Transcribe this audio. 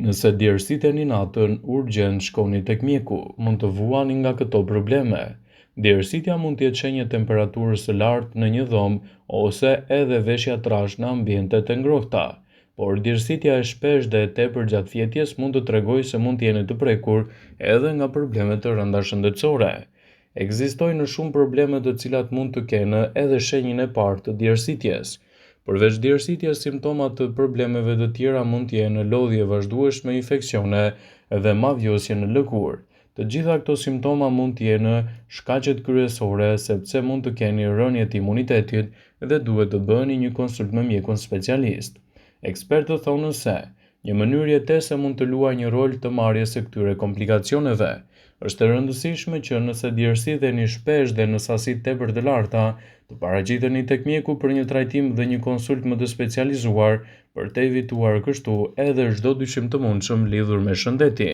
Nëse djersiteni natën, urgjent shkoni tek mjeku, mund të vuani nga këto probleme. Djersitja mund të jetë shenjë e temperaturës së lartë në një dhomë ose edhe veshja trash në ambiente të ngrohta. Por djersitja e shpesh dhe e tepër gjatë fjetjes mund të tregojë se mund të jeni të prekur edhe nga probleme të rënda shëndetësore. Ekzistojnë shumë probleme të cilat mund të kenë edhe shenjën e parë të djersitjes. Përveç djersitjes, simptomat të problemeve të tjera mund të jenë lodhje vazhdueshme infeksione dhe mavjosje në lëkurë. Të gjitha këto simptoma mund të jenë shkaqet kryesore sepse mund të keni rënje të imunitetit dhe duhet të bëheni një konsult me mjekun specialist. Ekspertët thonë se një mënyrë jetese mund të luajë një rol të marrjes së këtyre komplikacioneve. Është e rëndësishme që nëse djersiteni shpesh dhe në sasi tepër të larta, të paraqiteni tek mjeku për një trajtim dhe një konsult më të specializuar për të evituar kështu edhe çdo dyshim të mundshëm lidhur me shëndetin.